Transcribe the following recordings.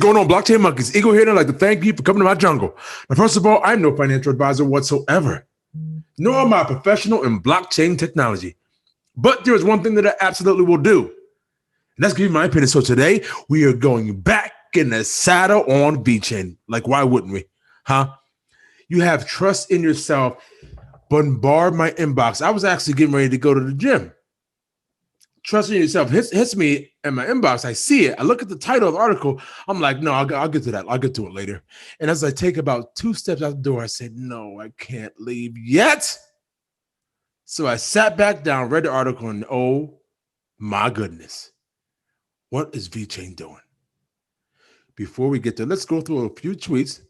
going on, blockchain monkeys? Eagle here, and I'd like to thank you for coming to my jungle. Now, first of all, I'm no financial advisor whatsoever, nor am I a professional in blockchain technology. But there is one thing that I absolutely will do, and that's give you my opinion. So today, we are going back in the saddle on Vechain. Like, why wouldn't we? Huh? You have trust in yourself. Bombard my inbox. I was actually getting ready to go to the gym. Trust in yourself hits me in my inbox. I see it. I look at the title of the article. I'm like, no, I'll get to that. I'll get to it later. And as I take about 2 steps out the door, I said, no, I can't leave yet. So I sat back down, read the article, and oh my goodness, what is Vechain doing? Before we get there, let's go through a few tweets.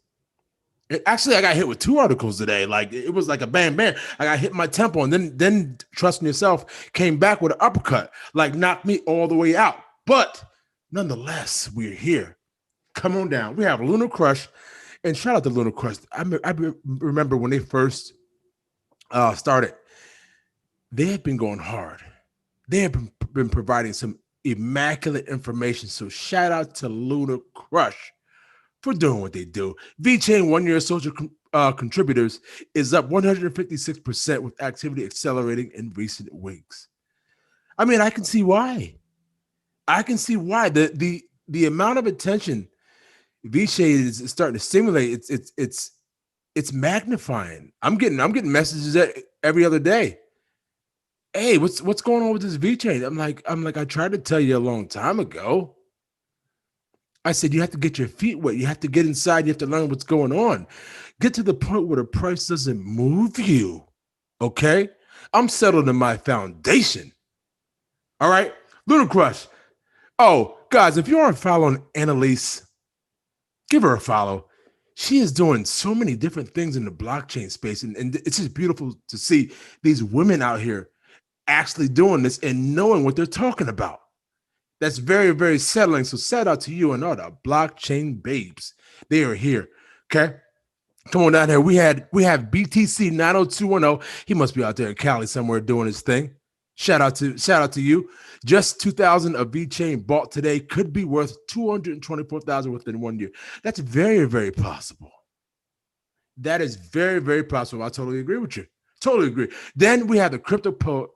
Actually, I got hit with 2 articles today. Like, it was like a bam, bam. I got hit in my temple, and then Trust in Yourself came back with an uppercut, like knocked me all the way out. But nonetheless, we're here. Come on down. We have Lunar Crush, and shout out to Lunar Crush. I remember when they first started, they had been going hard. They have been providing some immaculate information. So shout out to Lunar Crush for doing what they do. Vechain 1 year social contributors is up 156% with activity accelerating in recent weeks. I mean, I can see why. I can see why the amount of attention Vechain is starting to stimulate. It's magnifying. I'm getting messages every other day. Hey, what's going on with this Vechain? I'm like, I tried to tell you a long time ago. I said, you have to get your feet wet. You have to get inside. You have to learn what's going on. Get to the point where the price doesn't move you. Okay? I'm settled in my foundation. All right? Lunar Crush. Oh, guys, if you aren't following Annalise, give her a follow. She is doing so many different things in the blockchain space. And it's just beautiful to see these women out here actually doing this and knowing what they're talking about. That's very, very settling. So shout out to you and all the blockchain babes. They are here. Okay. Come on down here. We have BTC 90210. He must be out there in Cali somewhere doing his thing. Shout out to you. Just 2,000 of Vechain bought today could be worth 224,000 within 1 year. That's very, very possible. That is very, very possible. I totally agree with you. Totally agree. Then we have the crypto poet.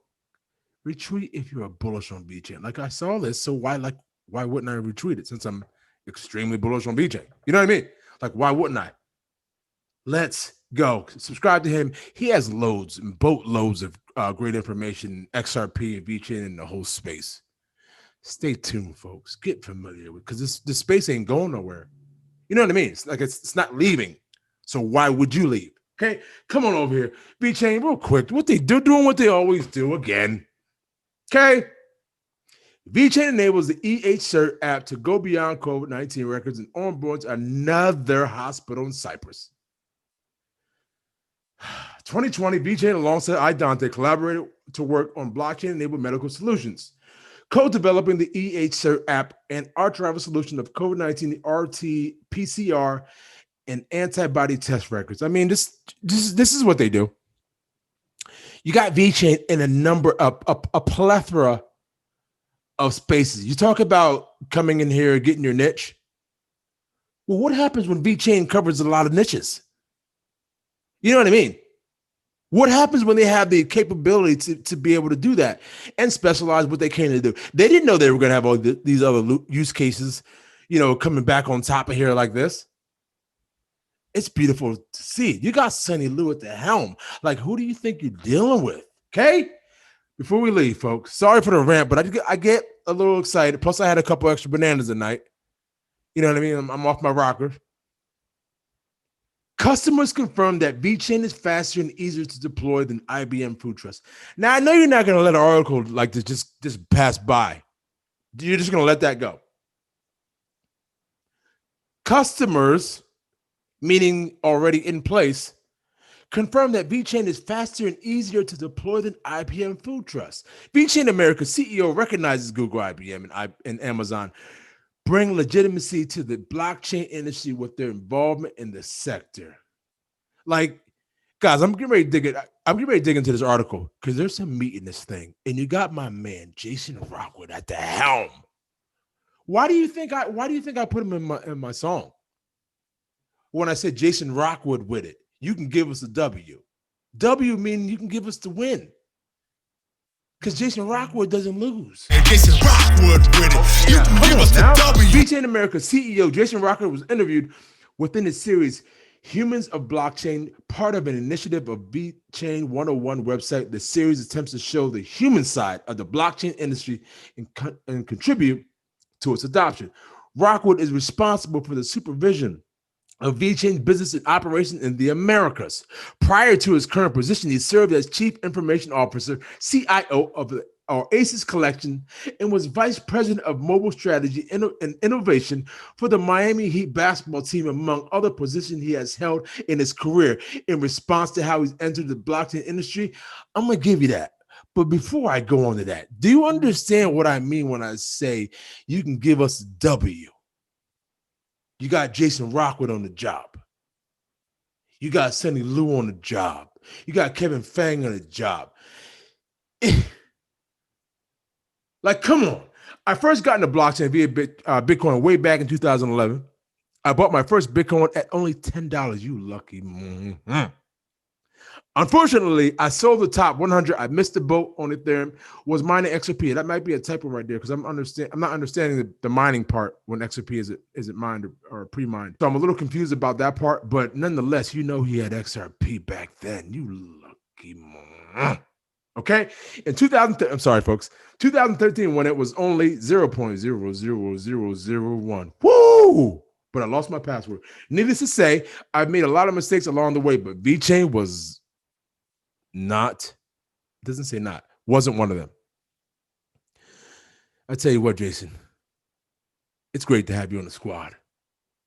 Retweet if you are bullish on Vechain. Like, I saw this, so why wouldn't I retweet it since I'm extremely bullish on Vechain? You know what I mean? Like, why wouldn't I? Let's go. Subscribe to him. He has loads and boatloads of great information, XRP and Vechain and the whole space. Stay tuned, folks. Get familiar with, because this space ain't going nowhere. You know what I mean? It's like it's not leaving. So why would you leave? Okay, come on over here. Vechain, real quick. What they do, doing what they always do again. Okay. Vechain enables the Cert app to go beyond COVID-19 records and onboards another hospital in Cyprus. 2020, Vechain alongside iDante collaborated to work on blockchain-enabled medical solutions, co-developing the Cert app and archival solution of COVID-19, RT, PCR, and antibody test records. I mean, this is what they do. You got Vechain in a plethora of spaces. You talk about coming in here, getting your niche. Well, what happens when Vechain covers a lot of niches? You know what I mean? What happens when they have the capability to be able to do that and specialize what they came to do? They didn't know they were going to have all these other use cases, coming back on top of here like this. It's beautiful to see. You got Sunny Lou at the helm. Like, who do you think you're dealing with? Okay? Before we leave, folks, sorry for the rant, but I get a little excited. Plus, I had a couple extra bananas at night. You know what I mean? I'm off my rocker. Customers confirmed that Vechain is faster and easier to deploy than IBM Food Trust. Now, I know you're not going to let an article like this just pass by. You're just going to let that go. Customers, meaning already in place, confirmed that Vechain is faster and easier to deploy than IBM Food Trust. Vechain America's CEO recognizes Google, IBM, and Amazon bring legitimacy to the blockchain industry with their involvement in the sector. Like, guys, I'm getting ready to dig into this article because there's some meat in this thing. And you got my man, Jason Rockwood, at the helm Why do you think I put him in my song? When I said Jason Rockwood with it, you can give us a W. W meaning you can give us the win. Because Jason Rockwood doesn't lose. And Jason Rockwood with it. You can give us the W. Vechain America's CEO Jason Rockwood was interviewed within the series Humans of Blockchain, part of an initiative of Vechain 101 website. The series attempts to show the human side of the blockchain industry and contribute to its adoption. Rockwood is responsible for the supervision of Vechain's business and operation in the Americas. Prior to his current position, he served as Chief Information Officer, CIO of the ACES Collection, and was Vice President of Mobile Strategy and Innovation for the Miami Heat basketball team, among other positions he has held in his career. In response to how he's entered the blockchain industry, I'm going to give you that. But before I go on to that, do you understand what I mean when I say you can give us a W? You got Jason Rockwood on the job. You got Sonny Liu on the job. You got Kevin Fang on the job. Like, come on. I first got into blockchain via Bitcoin way back in 2011. I bought my first Bitcoin at only $10. You lucky. Unfortunately, I sold the top 100. I missed the boat on Ethereum. Was mining XRP. That might be a typo right there because I'm not understanding the mining part when XRP isn't mined or pre-mined. So I'm a little confused about that part. But nonetheless, you know he had XRP back then. You lucky. Okay. In 2013, I'm sorry, folks. 2013, when it was only 0.00001. Woo! But I lost my password. Needless to say, I've made a lot of mistakes along the way, but Vechain was wasn't one of them. I tell you what, Jason, it's great to have you on the squad.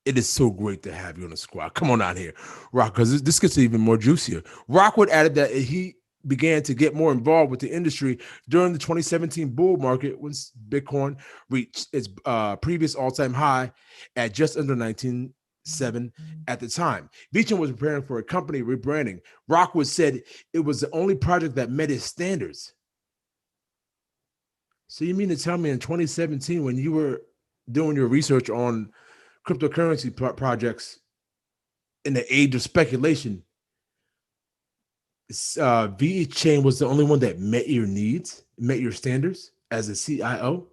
It is so great to have you on the squad. Come on out here, Rock, because this gets even more juicier. Rockwood added that he began to get more involved with the industry during the 2017 bull market when Bitcoin reached its previous all-time high at just under 19.7 at the time. Vechain was preparing for a company rebranding. Rockwood said it was the only project that met his standards. So you mean to tell me in 2017, when you were doing your research on cryptocurrency projects in the age of speculation, Vechain was the only one that met your needs, met your standards as a CIO?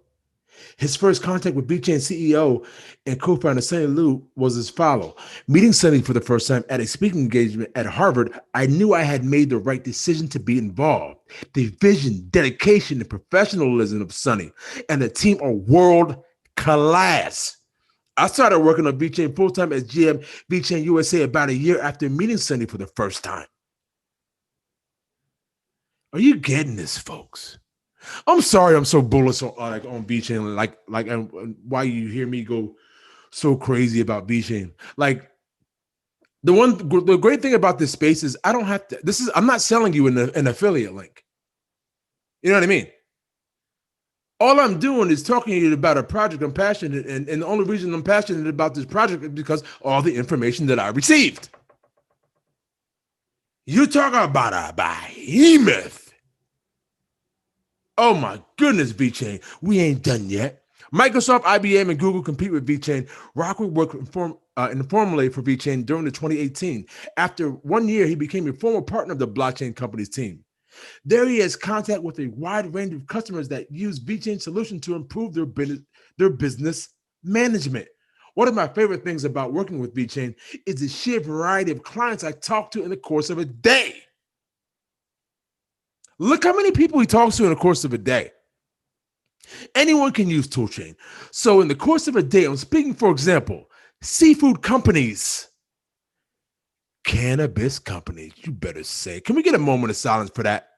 His first contact with Vechain CEO and co-founder Sonny Liu was as follows. Meeting Sonny for the first time at a speaking engagement at Harvard, I knew I had made the right decision to be involved. The vision, dedication, and professionalism of Sonny and the team are world class. I started working on Vechain full-time as GM Vechain USA about a year after meeting Sonny for the first time. Are you getting this, folks? I'm sorry I'm so bullish on Vechain, like why you hear me go so crazy about Vechain. Like the great thing about this space is I don't have to, I'm not selling you an affiliate link. You know what I mean? All I'm doing is talking to you about a project I'm passionate, and the only reason I'm passionate about this project is because all the information that I received. You talk about a behemoth. Oh my goodness, Vechain, we ain't done yet. Microsoft, IBM, and Google compete with Vechain. Rockwood worked informally for Vechain during the 2018. After 1 year, he became a former partner of the blockchain company's team. There he has contact with a wide range of customers that use Vechain solution to improve their business management. One of my favorite things about working with Vechain is the sheer variety of clients I talk to in the course of a day. Look how many people he talks to in the course of a day. Anyone can use toolchain. So in the course of a day, I'm speaking, for example, seafood companies, cannabis companies, you better say. Can we get a moment of silence for that?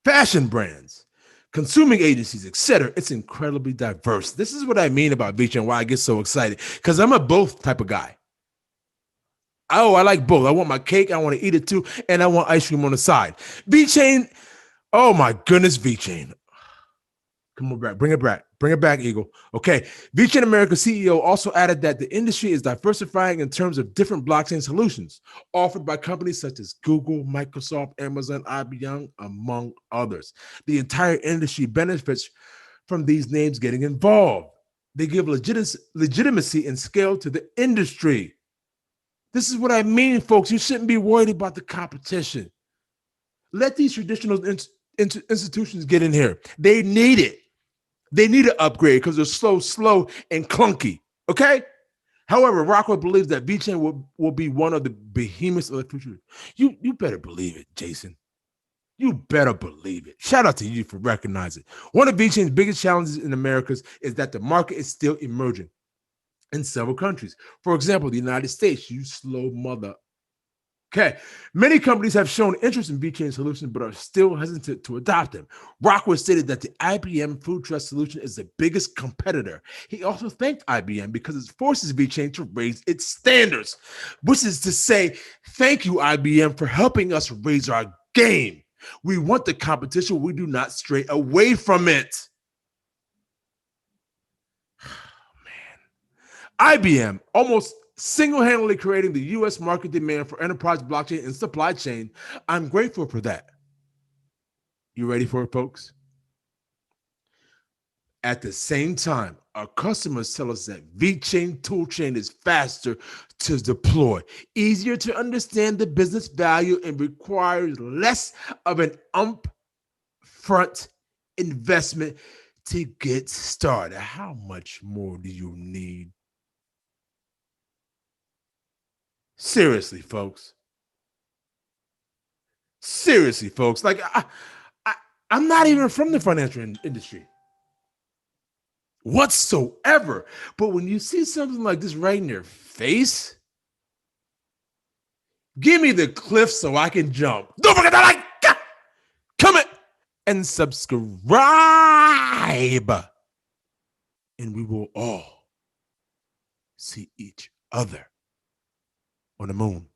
Fashion brands, consuming agencies, etc. It's incredibly diverse. This is what I mean about Vechain, why I get so excited, because I'm a both type of guy. Oh, I like both. I want my cake, I want to eat it too, and I want ice cream on the side. Vechain, oh my goodness, Vechain. Come on back, bring it back, Eagle. Okay, Vechain America CEO also added that the industry is diversifying in terms of different blockchain solutions offered by companies such as Google, Microsoft, Amazon, IBM, among others. The entire industry benefits from these names getting involved. They give legitimacy and scale to the industry. This is what I mean, folks. You shouldn't be worried about the competition. Let these traditional institutions get in here. They need it. They need an upgrade because they're slow, and clunky. Okay? However, Rockwell believes that Vechain will be one of the behemoths of the future. You better believe it, Jason. You better believe it. Shout out to you for recognizing it. One of Vechain's biggest challenges in Americas is that the market is still emerging in several countries. For example, the United States, you slow mother. Okay, many companies have shown interest in Vechain solutions, but are still hesitant to adopt them. Rockwell stated that the IBM Food Trust solution is the biggest competitor. He also thanked IBM because it forces Vechain to raise its standards, which is to say, thank you, IBM, for helping us raise our game. We want the competition. We do not stray away from it. Man, IBM almost single-handedly creating the U.S. market demand for enterprise blockchain and supply chain. I'm grateful for that. You ready for it, folks? At the same time, our customers tell us that Vechain toolchain is faster to deploy, easier to understand the business value, and requires less of an upfront investment to get started. How much more do you need? Seriously, folks. Seriously, folks. Like, I'm not even from the financial industry whatsoever. But when you see something like this right in your face, give me the cliff so I can jump. Don't forget to like, comment, and subscribe. And we will all see each other on the moon.